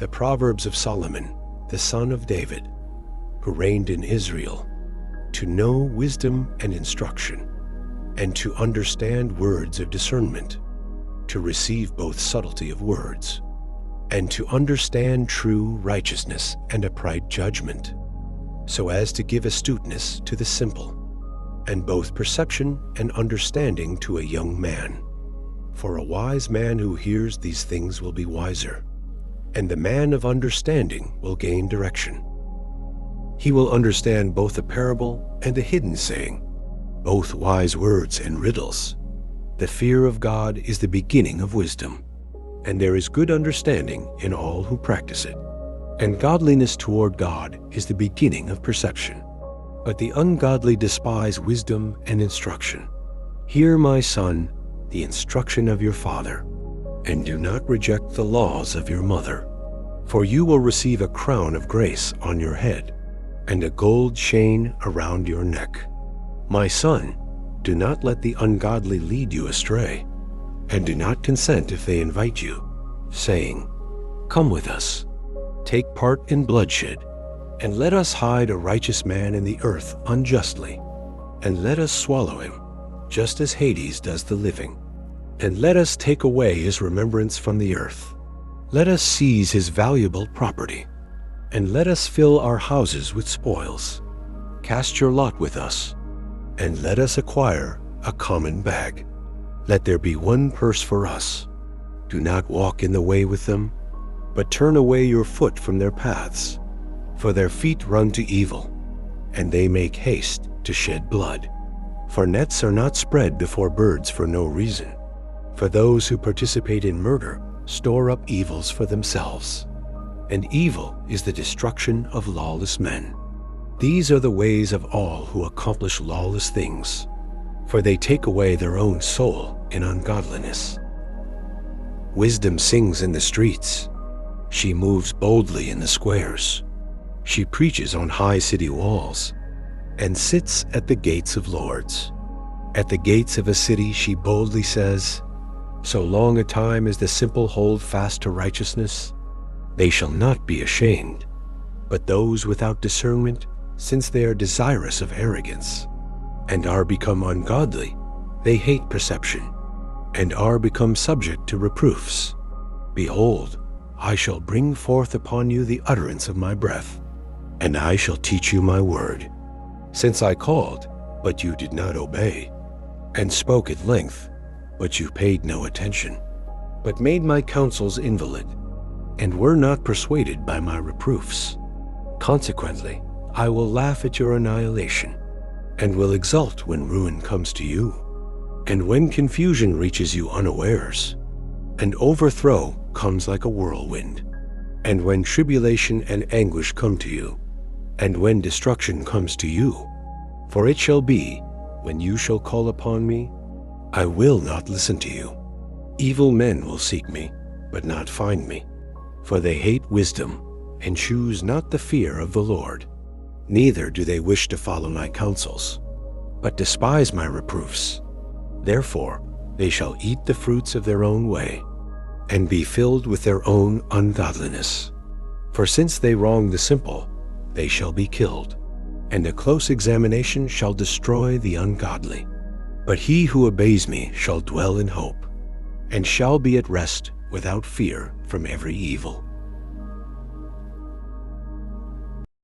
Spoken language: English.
The Proverbs of Solomon, the son of David, who reigned in Israel, to know wisdom and instruction, and to understand words of discernment, to receive both subtlety of words, and to understand true righteousness and upright judgment, so as to give astuteness to the simple, and both perception and understanding to a young man. For a wise man who hears these things will be wiser, and the man of understanding will gain direction. He will understand both a parable and a hidden saying, both wise words and riddles. The fear of God is the beginning of wisdom, and there is good understanding in all who practice it. And godliness toward God is the beginning of perception. But the ungodly despise wisdom and instruction. Hear, my son, the instruction of your father, and do not reject the laws of your mother. For you will receive a crown of grace on your head, and a gold chain around your neck. My son, do not let the ungodly lead you astray, and do not consent if they invite you, saying, "Come with us, take part in bloodshed, and let us hide a righteous man in the earth unjustly, and let us swallow him, just as Hades does the living. And let us take away his remembrance from the earth. Let us seize his valuable property, and let us fill our houses with spoils. Cast your lot with us, and let us acquire a common bag. Let there be one purse for us. Do not walk in the way with them, but turn away your foot from their paths. For their feet run to evil, and they make haste to shed blood. For nets are not spread before birds for no reason. For those who participate in murder store up evils for themselves, and evil is the destruction of lawless men. These are the ways of all who accomplish lawless things, for they take away their own soul in ungodliness. Wisdom sings in the streets. She moves boldly in the squares. She preaches on high city walls, and sits at the gates of lords. At the gates of a city she boldly says, "So long a time as the simple hold fast to righteousness, they shall not be ashamed. But those without discernment, since they are desirous of arrogance, and are become ungodly, they hate perception, and are become subject to reproofs. Behold, I shall bring forth upon you the utterance of my breath, and I shall teach you my word. Since I called, but you did not obey, and spoke at length, but you paid no attention, but made my counsels invalid, and were not persuaded by my reproofs. Consequently, I will laugh at your annihilation, and will exult when ruin comes to you, and when confusion reaches you unawares, and overthrow comes like a whirlwind, and when tribulation and anguish come to you, and when destruction comes to you. For it shall be, when you shall call upon me, I will not listen to you. Evil men will seek me, but not find me, for they hate wisdom, and choose not the fear of the Lord. Neither do they wish to follow my counsels, but despise my reproofs. Therefore they shall eat the fruits of their own way, and be filled with their own ungodliness. For since they wrong the simple, they shall be killed, and a close examination shall destroy the ungodly. But he who obeys me shall dwell in hope, and shall be at rest without fear from every evil.